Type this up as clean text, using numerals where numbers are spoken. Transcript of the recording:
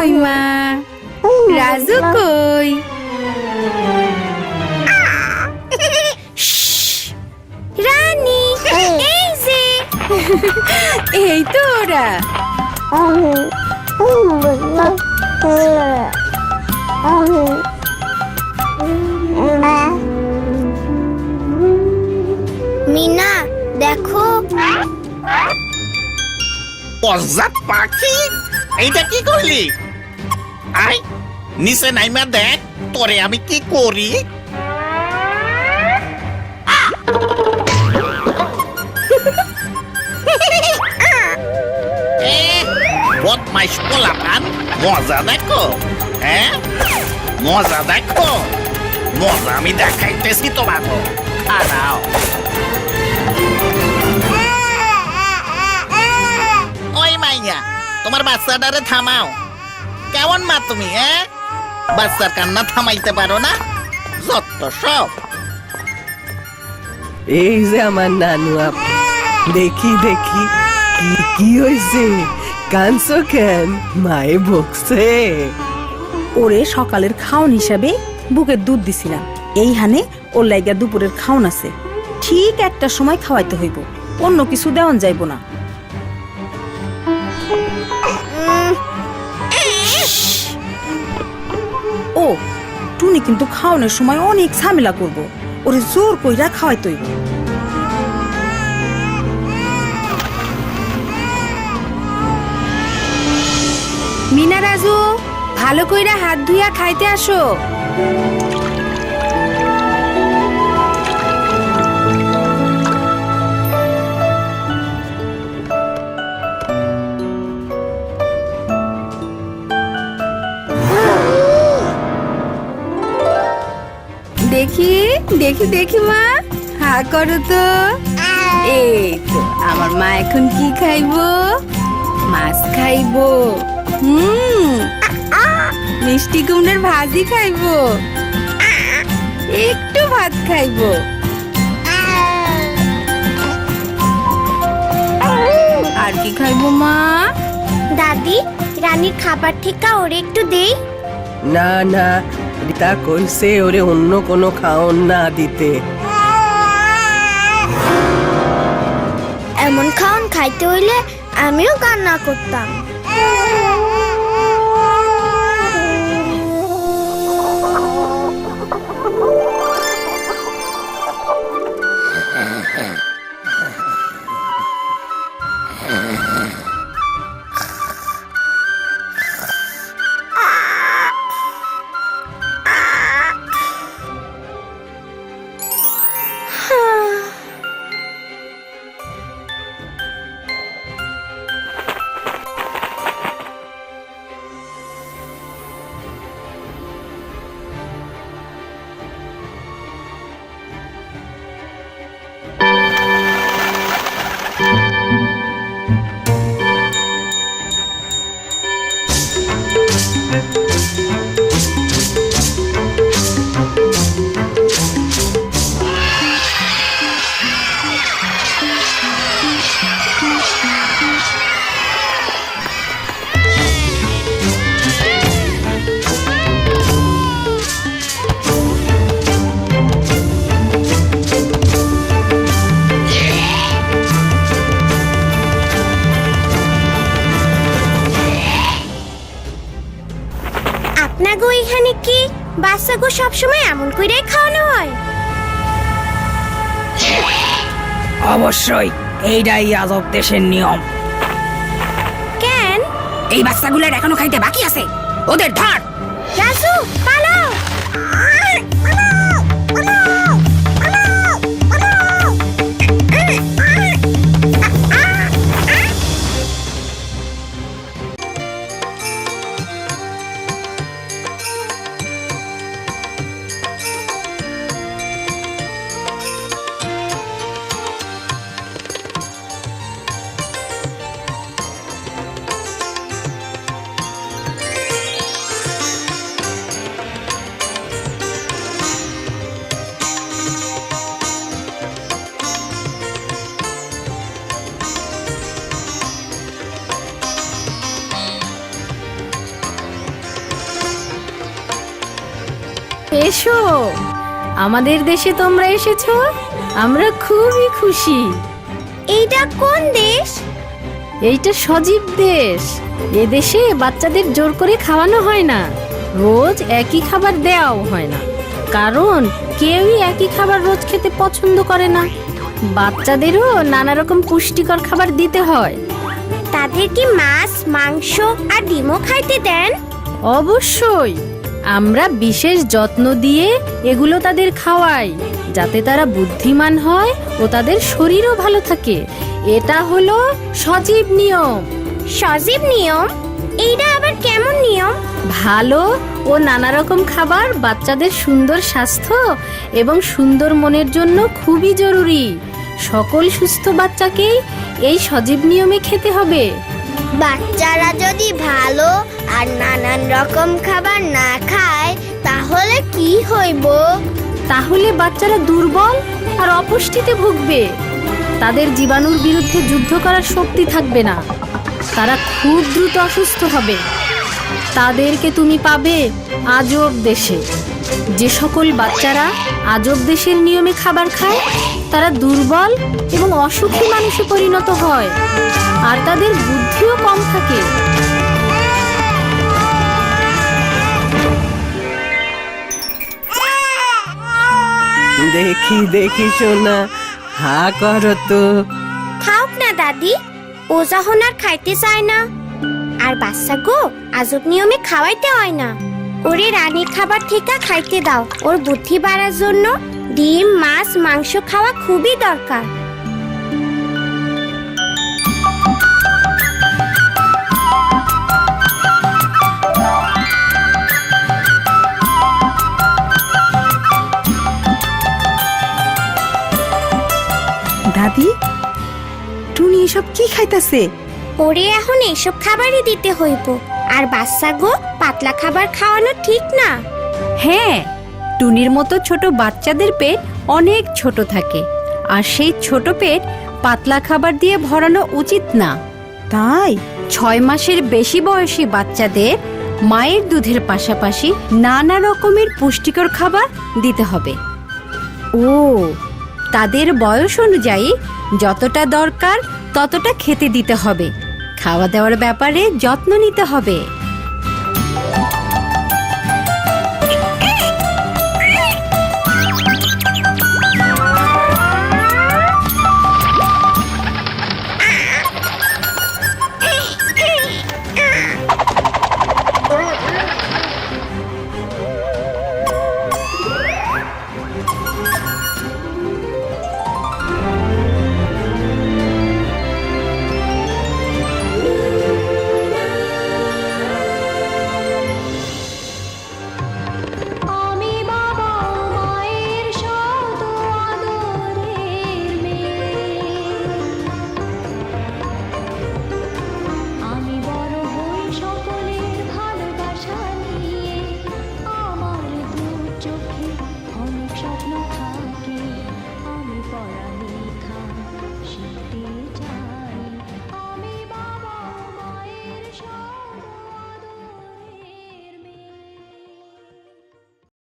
কই মা? রাজু কই? রানী এই যে এই তো ওরা। মিনা দেখো, অজাত পাখি, এইটা কি করলি? আয় নিচে নাইমা দেখ তোরে আমি কি করি। বদমাইশ পোলাপান, মজা দেখো। হ্যাঁ মজা দেখো, মজা আমি দেখাইতেছি তোমাকে। আনাও ওই মাইয়া, তোমার বাচ্চাটারে থামাও। কেমন মা তুমি? হ্যাঁ বাচ্চার কান্না থামাইতে পারো না? যত সব। এই যে আমার নানু আপু, দেখি দেখি কি হয়েছে? কানছো কেন? মায়ে বকছে? ওরে সকালের খাওন হিসাবে বুকের দুধ দিছিলাম, এই হানে ওর লাইগা দুপুরের খাওন আছে। ঠিক একটা সময় খাওয়াইতে হইব, অন্য কিছু দেওয়ান যাইব না। ও টুনি কিন্তু খাওয়ানোর সময় অনেক ঝামেলা করব, ওরে জোর কইরা খাওয়াইতে হইব। মিনা রাজু, ভালো কইরা হাত ধুইয়া খাইতে আসো। দেখি দেখি দেখি মা, হা করো তো। এই তো আমার মা এখন কি খাইবো? মাছ খাইবো, মিষ্টি কুমড়ার ভাজি খাইবো, একটু ভাত খাইবো। আর কি খাইবো মা? দাদি রানীর খাবার থেকে ওরে একটু দেই। না না, রিতা কইছে ওরে অন্য কোনো খাওন না দিতে। এমন খাওন খাইতে হইলে আমিও কান্না করতাম। আপনাগো এখানে কি বাচ্চাগো সবসময় এমন কইরাই খাওয়ানো হয়? অবশ্যই, এইটাই আজব দেশের নিয়ম। কেন? এই বাচ্চাগুলোর এখনো খাইতে বাকি আছে, ওদের ধর। রাজু পালাও! এসো, আমাদের দেশে তোমরা এসেছো, আমরা খুবই খুশি। এইটা কোন দেশ? এইটা সজীব দেশ। এ দেশে বাচ্চাদের জোর করে খাওয়ানো হয় না, রোজ একই খাবার দেওয়াও হয় না, কারণ কেউই একই খাবার রোজ খেতে পছন্দ করে না। বাচ্চাদেরও নানা রকম পুষ্টিকর খাবার দিতে হয়। তাদের কি মাছ, মাংস আর ডিমও খাইতে দেন? অবশ্যই, আমরা বিশেষ যত্ন দিয়ে এগুলো তাদের খাওয়াই, যাতে তারা বুদ্ধিমান হয় ও তাদের শরীরও ভালো থাকে। এটা হলো সজীব নিয়ম। সজীব নিয়ম? এইটা আবার কেমন নিয়ম? ভালো ও নানা রকম খাবার বাচ্চাদের সুন্দর স্বাস্থ্য এবং সুন্দর মনের জন্য খুবই জরুরি। সকল সুস্থ বাচ্চাকেই এই সজীব নিয়মে খেতে হবে। বাচ্চারা যদি ভালো আর নানান রকম খাবার না খায় তাহলে কি হইব? তাহলে বাচ্চারা দুর্বল আর অপুষ্টিতে ভুগবে। তাদের জীবাণুর বিরুদ্ধে যুদ্ধ করার শক্তি থাকবে না, তারা খুব দ্রুত অসুস্থ হবে। তাদেরকে তুমি পাবে আজব দেশে। যে সকল বাচ্চারা আজব দেশের নিয়মে খাবার খায় তারা দুর্বল এবং অসুখী মানুষে পরিণত হয়, আর তাদের বুদ্ধিও কম থাকে। দেখি দেখি সোনা, হা করো তো। খাওক না দাদি, ও যখন আর খাইতে চায় না। আর বাচ্চা গো, আজব নিয়মে খাওয়াইতে হয় না। ওরে রানীর খাবার থেকে খাইতে দাও। ওর বুদ্ধি বাড়ার জন্য ডিম, মাছ, মাংস খাওয়া খুবই দরকার। দাদি, টুনি এসব কি খাইতাছে? ওরে এখন এইসব খাবারই দিতে হইব। আর বাচ্চা গো, পাতলা খাবার খাওয়ানো ঠিক না। হ্যাঁ, টুনির মতো ছোট বাচ্চাদের পেট অনেক ছোট থাকে, আর সেই ছোট পেট পাতলা খাবার দিয়ে ভরানো উচিত না। তাই? 6 মাসের বেশি বয়সী বাচ্চাদের মায়ের দুধের পাশাপাশি নানা রকমের পুষ্টিকর খাবার দিতে হবে। ও, তাদের বয়স অনুযায়ী যতটা দরকার ততটা খেতে দিতে হবে। খাওয়া দাওয়ার ব্যাপারে যত্ন নিতে হবে।